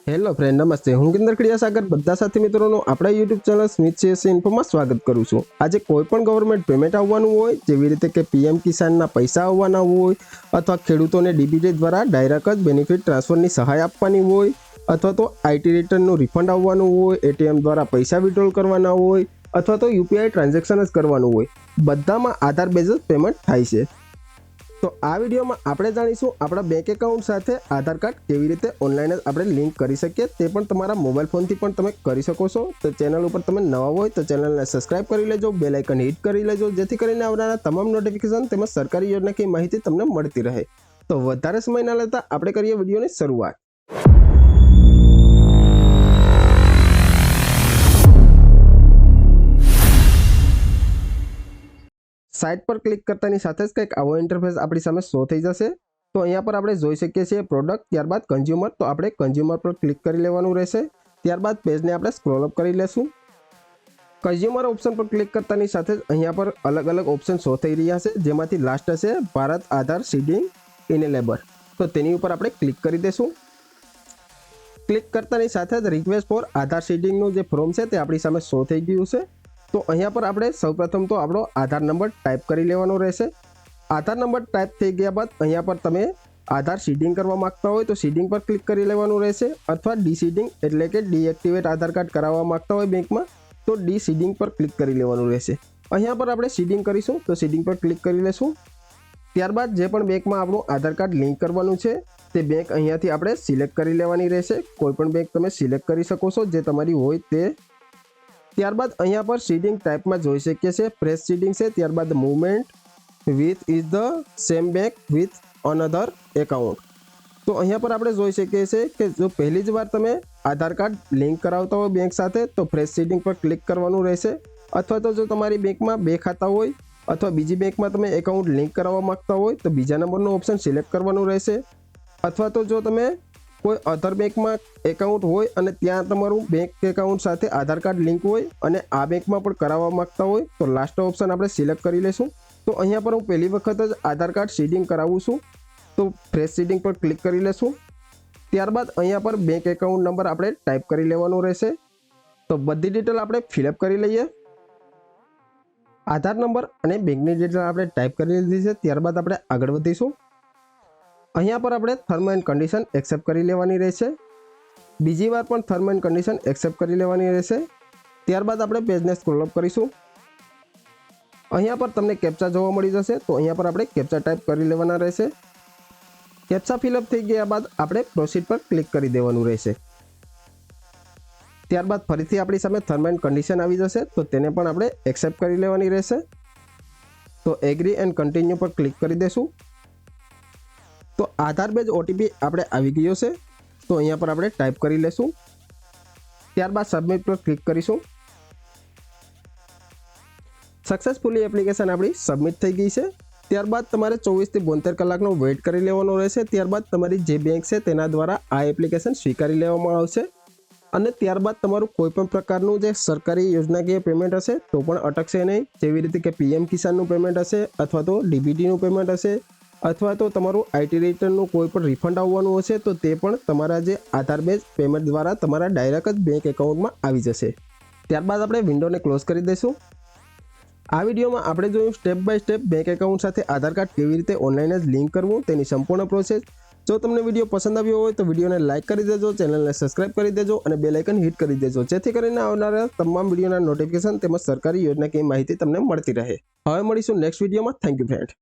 Hello friend, નમસ્તે. હું ગિંદર ખડિયા સાગર બધા સાથી મિત્રોનું આપણા યુટ્યુબ ચેનલ સ્મિથ સીએસસી ઇન્ફોમાં સ્વાગત કરું છું. આજે કોઈ પણ ગવર્મેન્ટ પેમેન્ટ આવવાનું હોય, જેવી રીતે કે પીએમ કિસાનના પૈસા આવવાના હોય, અથવા ખેડૂતોને ડીબીટી દ્વારા ડાયરેક્ટ જ બેનિફિટ ટ્રાન્સફરની સહાય આપવાની હોય, અથવા તો આઈટી રિટર્નનું રિફંડ આવવાનું હોય, એટીએમ દ્વારા પૈસા વિડ્રોલ કરવાના હોય, અથવા તો યુપીઆઈ ટ્રાન્ઝેક્શન જ કરવાનું હોય, બધામાં આધાર બેઝ જ પેમેન્ટ થાય છે. તો આ વિડીયોમાં આપણે જાણીશું આપણા બેંક એકાઉન્ટ સાથે આધાર કાર્ડ કેવી રીતે ઓનલાઈન જ આપણે લિંક કરી શકીએ. તે પણ તમારા મોબાઈલ ફોનથી પણ તમે કરી શકો છો. તો ચેનલ ઉપર તમે નવા હોય તો ચેનલને સબસ્ક્રાઇબ કરી લેજો, બેલ આઇકન હિટ કરી લેજો, જેથી કરીને આવનારા તમામ નોટિફિકેશન તેમજ સરકારી યોજના કે માહિતી તમને મળતી રહે. તો વધારે સમય ના લેતા આપણે કરીએ વિડીયોની શરૂઆત. સાઇટ પર ક્લિક કરતાની સાથે જ કંઈક આવો ઇન્ટરફેસ આપણી સામે શો થઈ જશે. તો અહીંયા પર આપણે જોઈ શકીએ છીએ પ્રોડક્ટ, ત્યારબાદ કન્ઝ્યુમર. તો આપણે કન્ઝ્યુમર પર ક્લિક કરી લેવાનું રહેશે. ત્યારબાદ પેજને આપણે સ્ક્રોલ અપ કરી લેશું. કન્ઝ્યુમર ઓપ્શન પર ક્લિક કરતાની સાથે જ અહીંયા પર અલગ અલગ ઓપ્શન શો થઈ રહ્યા છે, જેમાંથી લાસ્ટ હશે ભારત આધાર સીડિંગ ઇનેબલ. તો તેની ઉપર આપણે ક્લિક કરી દઈશું. ક્લિક કરતાની સાથે જ રિક્વેસ્ટ ફોર આધાર સીડિંગનું જે ફોર્મ છે તે આપણી સામે શો થઈ ગયું છે. તો અહીંયા પર આપણે સૌપ્રથમ તો આપણો આધાર નંબર ટાઈપ કરી લેવાનો રહેશે. આધાર નંબર ટાઈપ થઈ ગયા બાદ અહીંયા પર તમે આધાર સીડિંગ કરવા માગતા હોય તો સીડિંગ પર ક્લિક કરી લેવાનું રહેશે, અથવા ડીસીડિંગ એટલે કે ડીએક્ટિવેટ આધાર કાર્ડ કરાવવા માગતા હોય બેંકમાં તો ડીસીડિંગ પર ક્લિક કરી લેવાનું રહેશે. અહીંયા પર આપણે સીડિંગ કરીશું તો સીડિંગ પર ક્લિક કરી લેશું. ત્યારબાદ જે પણ બેંકમાં આપણું આધાર કાર્ડ લિંક કરવાનું છે તે બેંક અહીંયાથી આપણે સિલેક્ટ કરી લેવાની રહેશે. કોઈ પણ બેંક તમે સિલેક્ટ કરી શકો છો જે તમારી હોય તે. ત્યારબાદ અહીંયા પર સીડિંગ ટાઈપમાં જોઈ શકીએ છીએ ફ્રેશ સીડિંગ છે. ત્યારબાદ movement with is the same bank with another account. તો અહીંયા પર આપણે જોઈ શકીએ છીએ કે જો પહેલી જ વાર તમે આધાર કાર્ડ લિંક કરાવતા હોય બેંક સાથે તો ફ્રેશ સીડિંગ પર ક્લિક કરવાનું રહેશે. અથવા તો જો તમારી બેંકમાં બે ખાતા હોય અથવા બીજી બેંકમાં તમે એકાઉન્ટ લિંક કરાવવા માગતા હોય તો બીજા નંબરનો ઓપ્શન સિલેક્ટ કરવાનું રહેશે. અથવા તો જો તમે કોઈ અધર બેંકમાં એકાઉન્ટ હોય અને ત્યાં તમારું બેંક એકાઉન્ટ સાથે આધાર કાર્ડ લિંક હોય અને આ બેંકમાં પણ કરાવવા માગતા હોય તો લાસ્ટ ઓપ્શન આપણે સિલેક્ટ કરી લઈશું. તો અહીંયા પર હું પહેલી વખત જ આધાર કાર્ડ સીડિંગ કરાવું છું તો ફ્રેશ સીડિંગ પર ક્લિક કરી લેશું. ત્યારબાદ અહીંયા પર બેંક એકાઉન્ટ નંબર આપણે ટાઈપ કરી લેવાનો રહેશે. તો બધી ડિટેલ આપણે ફિલઅપ કરી લઈએ. આધાર નંબર અને બેંકની ડિટેલ આપણે ટાઈપ કરી લીધી છે. ત્યારબાદ આપણે આગળ વધીશું. અહીંયા પર આપણે ટર્મ એન્ડ કન્ડિશન એક્સેપ્ટ કરી લેવાની રહેશે. બીજી વાર પણ ટર્મ એન્ડ કન્ડિશન એક્સેપ્ટ કરી લેવાની રહેશે. ત્યારબાદ આપણે પેજને સ્ક્રોલ અપ કરીશું. અહીંયા પર તમને કેપ્ચા જોવા મળી જશે. તો અહીંયા પર આપણે કેપ્ચા ટાઈપ કરી લેવાના રહેશે. કેપ્ચા ફિલઅપ થઈ ગયા બાદ આપણે પ્રોસીડ પર ક્લિક કરી દેવાનું રહેશે. ત્યારબાદ ફરીથી આપણી સામે ટર્મ એન્ડ કન્ડિશન આવી જશે તો તેને પણ આપણે એક્સેપ્ટ કરી લેવાની રહેશે. તો એગ્રી એન્ડ કન્ટિન્યુ પર ક્લિક કરી દેશું. તો આધાર બેઝ ઓટીપી આપણે આવી ગયો છે તો અહીંયા પર આપણે ટાઈપ કરી લેશું. ત્યારબાદ સબમિટ પર ક્લિક કરીશું. સક્સેસફુલી એપ્લિકેશન આપણી સબમિટ થઈ ગઈ છે. ત્યારબાદ તમારે 24 થી 72 કલાકનો વેઇટ કરી લેવાનો રહેશે. ત્યારબાદ તમારી જે બેંક છે તેના દ્વારા આ એપ્લિકેશન સ્વીકારી લેવામાં આવશે અને ત્યારબાદ તમારું કોઈ પણ પ્રકારનું જે સરકારી યોજનાકીય પેમેન્ટ હશે તો પણ અટકશે નહીં. જેવી રીતે કે પીએમ કિસાનનું પેમેન્ટ હશે અથવા તો ડીબીટીનું પેમેન્ટ હશે અથવા તો તમારું આઈટી રિટર્નનું કોઈ પણ રિફંડ આવવાનું હશે તો તે પણ તમારા જે આધાર બેઝ પેમેન્ટ દ્વારા તમારા ડાયરેક્ટ જ બેંક એકાઉન્ટમાં આવી જશે. ત્યારબાદ આપણે વિન્ડોને ક્લોઝ કરી દઈશું. આ વિડીયોમાં આપણે જોયું step by step bank account સાથે આધાર કાર્ડ કેવી રીતે ઓનલાઈન જ લિંક કરવું તેની સંપૂર્ણ પ્રોસેસ. જો તમને વિડીયો પસંદ આવ્યો હોય તો વિડીયોને લાઇક કરી દેજો, ચેનલને સબસ્ક્રાઇબ કરી દેજો અને બેલ આઇકન હિટ કરી દેજો, જેથી કરીને આવનારા તમામ વિડીયોના નોટિફિકેશન તેમજ સરકારી યોજનાકીય માહિતી તમને મળતી રહે. હવે મળીશું નેક્સ્ટ વિડીયોમાં. Thank you friend.